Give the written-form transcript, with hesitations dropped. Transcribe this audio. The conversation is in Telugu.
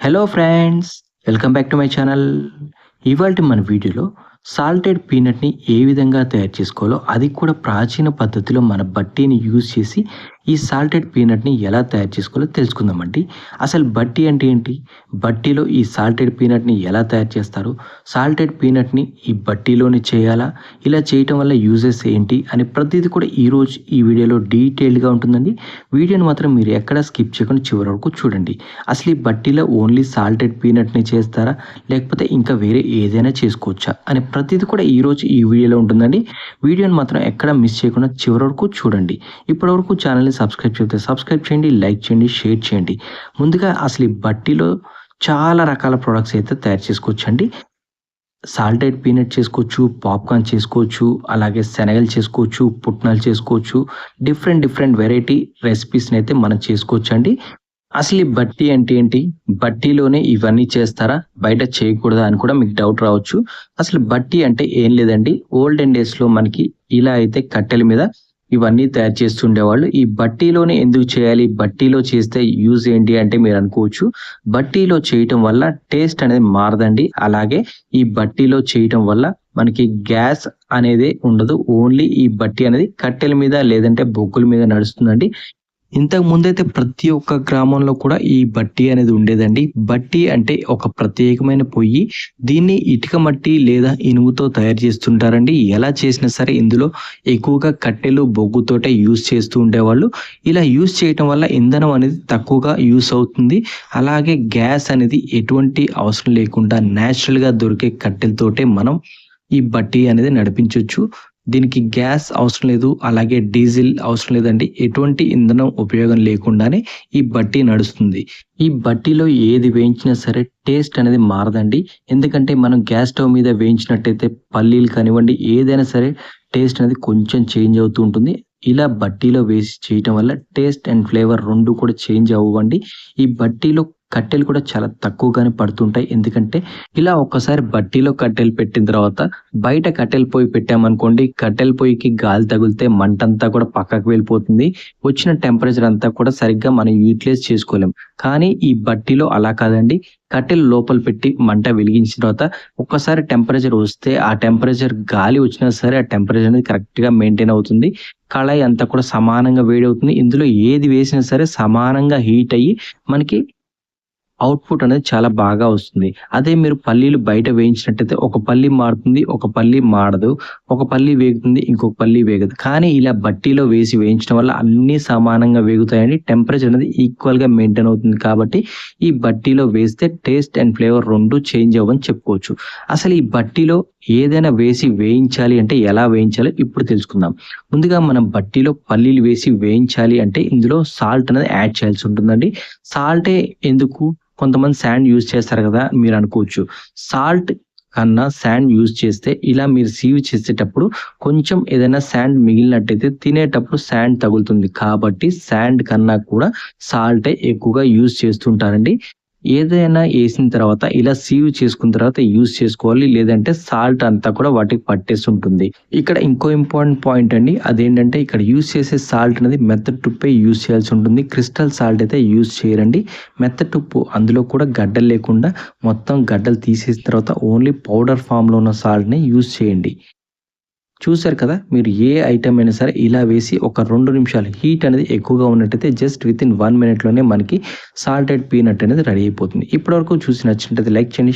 Hello friends, welcome back to my channel. ఇవాల్టి మన వీడియోలో సాల్టెడ్ పీనట్ని ఏ విధంగా తయారు చేసుకోవాలో, అది కూడా ప్రాచీన పద్ధతిలో మన బట్టీని యూజ్ చేసి ఈ సాల్టెడ్ పీనట్ని ఎలా తయారు చేసుకోవాలో తెలుసుకుందామండి. అసలు బట్టి అంటే ఏంటి, బట్టీలో ఈ సాల్టెడ్ పీనట్ని ఎలా తయారు చేస్తారు, సాల్టెడ్ పీనట్ని ఈ బట్టీలోనే చేయాలా, ఇలా చేయటం వల్ల యూజెస్ ఏంటి అని ప్రతిదీ కూడా ఈరోజు ఈ వీడియోలో డీటెయిల్డ్గా ఉంటుందండి. వీడియోని మాత్రం మీరు ఎక్కడ స్కిప్ చేయకుండా చివరి వరకు చూడండి. అసలు ఈ బట్టీలో ఓన్లీ సాల్టెడ్ పీనట్ని చేస్తారా, లేకపోతే ఇంకా వేరే ఏదైనా చేసుకోవచ్చా అని ప్రతిదీ కూడా ఈరోజు ఈ వీడియోలో ఉంటుందండి. వీడియోని మాత్రం ఎక్కడ మిస్ చేయకుండా చివరి వరకు చూడండి. ఇప్పటివరకు ఛానల్ని సబ్స్క్రైబ్ చేస్తే సబ్స్క్రైబ్ చేయండి, లైక్ చేయండి, షేర్ చేయండి. ముందుగా అసలు ఈ బట్టీలో చాలా రకాల ప్రొడక్ట్స్ అయితే తయారు చేసుకోవచ్చండి. సాల్టెడ్ పీనట్ చేసుకోవచ్చు, పాప్కార్న్ చేసుకోవచ్చు, అలాగే శనగలు చేసుకోవచ్చు, పుట్నాలు చేసుకోవచ్చు. డిఫరెంట్ వెరైటీ రెసిపీస్ని అయితే మనం చేసుకోవచ్చండి. అసలు ఈ బట్టి అంటే ఏంటి, బట్టీలోనే ఇవన్నీ చేస్తారా, బయట చేయకూడదా అని కూడా మీకు డౌట్ రావచ్చు. అసలు బట్టి అంటే ఏం లేదండి, ఓల్డెన్ డేస్లో మనకి ఇలా అయితే కట్టెల మీద ఇవన్నీ తయారు చేస్తుండేవాళ్ళు. ఈ బట్టీలోనే ఎందుకు చేయాలి, బట్టీలో చేస్తే యూజ్ ఏంటి అంటే మీరు అనుకోవచ్చు, బట్టీలో చేయటం వల్ల టేస్ట్ అనేది మారదండి. అలాగే ఈ బట్టీలో చేయటం వల్ల మనకి గ్యాస్ అనేది ఉండదు. ఓన్లీ ఈ బట్టి అనేది కట్టెల మీద లేదంటే బొగ్గుల మీద నడుస్తుందండి. ఇంతకు ముందైతే ప్రతి ఒక్క గ్రామంలో కూడా ఈ బట్టి అనేది ఉండేదండి. బట్టి అంటే ఒక ప్రత్యేకమైన పొయ్యి. దీన్ని ఇటుక మట్టి లేదా ఇనుముతో తయారు చేస్తుంటారండి. ఎలా చేసినా సరే ఇందులో ఎక్కువగా కట్టెలు బొగ్గుతోటే యూజ్ చేస్తూ ఉండేవాళ్ళు. ఇలా యూజ్ చేయటం వల్ల ఇంధనం అనేది తక్కువగా యూస్ అవుతుంది. అలాగే గ్యాస్ అనేది ఎటువంటి అవసరం లేకుండా న్యాచురల్గా దొరికే కట్టెలతోటే మనం ఈ బట్టి అనేది నడిపించవచ్చు. దీనికి గ్యాస్ అవసరం లేదు, అలాగే డీజిల్ అవసరం లేదండి. ఎటువంటి ఇంధనం ఉపయోగం లేకుండానే ఈ బట్టి నడుస్తుంది. ఈ బట్టీలో ఏది వేయించినా సరే టేస్ట్ అనేది మారదండి. ఎందుకంటే మనం గ్యాస్ స్టవ్ మీద వేయించినట్టయితే పల్లీలు కానివ్వండి, ఏదైనా సరే టేస్ట్ అనేది కొంచెం చేంజ్ అవుతూ ఉంటుంది. ఇలా బట్టీలో వేసి చేయటం వల్ల టేస్ట్ అండ్ ఫ్లేవర్ రెండు కూడా చేంజ్ అవ్వండి. ఈ బట్టీలో కట్టెలు కూడా చాలా తక్కువగానే పడుతుంటాయి. ఎందుకంటే ఇలా ఒక్కసారి బట్టీలో కట్టెలు పెట్టిన తర్వాత బయట కట్టెల పొయ్యి పెట్టామనుకోండి, కట్టెల పొయ్యికి గాలి తగిలితే మంటంతా కూడా పక్కకు వెళ్ళిపోతుంది. వచ్చిన టెంపరేచర్ అంతా కూడా సరిగ్గా మనం యూటిలైజ్ చేసుకోలేం. కానీ ఈ బట్టీలో అలా కాదండి. కట్టెలు లోపల పెట్టి మంట వెలిగించిన తర్వాత ఒక్కసారి టెంపరేచర్ వస్తే ఆ టెంపరేచర్ గాలి వచ్చినా సరే ఆ టెంపరేచర్ అనేది కరెక్ట్గా మెయింటైన్ అవుతుంది. కళాయి అంతా కూడా సమానంగా వేడి అవుతుంది. ఇందులో ఏది వేసినా సరే సమానంగా హీట్ అయ్యి మనకి అవుట్‌పుట్ అనేది చాలా బాగా వస్తుంది. అదే మీరు పల్లీలు బయట వేయించినట్టయితే ఒక పల్లి మాడుతుంది, ఒక పల్లి మాడదు. ఒక పల్లి వేగుతుంది, ఇంకొక పల్లి వేగదు. కానీ ఇలా బట్టీలో వేసి వేయించడం వల్ల అన్నీ సమానంగా వేగుతాయండి. టెంపరేచర్ అనేది ఈక్వల్‌గా మెయింటైన్ అవుతుంది. కాబట్టి ఈ బట్టీలో వేస్తే టేస్ట్ అండ్ ఫ్లేవర్ 2 చేంజ్ అవ్వని చెప్పుకోవచ్చు. అసలు ఈ బట్టీలో ఏదైనా వేసి వేయించాలి అంటే ఎలా వేయించాలో ఇప్పుడు తెలుసుకుందాం. ముందుగా మనం బట్టీలో పల్లీలు వేసి వేయించాలి అంటే ఇందులో సాల్ట్ అనేది యాడ్ చేయాల్సి ఉంటుందండి. సాల్టే ఎందుకు, కొంతమంది శాండ్ యూజ్ చేస్తారు కదా మీరు అనుకోవచ్చు. సాల్ట్ కన్నా శాండ్ యూజ్ చేస్తే ఇలా మీరు సీవ్ చేసేటప్పుడు కొంచెం ఏదైనా శాండ్ మిగిలినట్టయితే తినేటప్పుడు శాండ్ తగులుతుంది. కాబట్టి శాండ్ కన్నా కూడా సాల్టే ఎక్కువగా యూజ్ చేస్తుంటారండి. ఏదైనా వేసిన తర్వాత ఇలా సీవ్ చేసుకున్న తర్వాత యూజ్ చేసుకోవాలి, లేదంటే సాల్ట్ అంతా కూడా వాటికి పట్టేసి ఉంటుంది. ఇక్కడ ఇంకో ఇంపార్టెంట్ పాయింట్ అండి, అదేంటంటే ఇక్కడ యూజ్ చేసే సాల్ట్ అనేది మెత్తటి ఉప్పే యూజ్ చేయాల్సి ఉంటుంది. క్రిస్టల్ సాల్ట్ అయితే యూజ్ చేయరండి. మెత్తటి ఉప్పు, అందులో కూడా గడ్డలు లేకుండా మొత్తం గడ్డలు తీసేసిన తర్వాత ఓన్లీ పౌడర్ ఫామ్లో ఉన్న సాల్ట్ని యూజ్ చేయండి. చూసారు కదా, మీరు ఏ ఐటమ్ అయినా సరే ఇలా వేసి ఒక 2 నిమిషాలు హీట్ అనేది ఎక్కువగా ఉన్నట్టయితే జస్ట్ విత్ ఇన్ 1 మినిట్లోనే మనకి సాల్టెడ్ పీనట్ అనేది రెడీ అయిపోతుంది. ఇప్పటివరకు చూసి నచ్చినట్టయితే లైక్ చేయండి.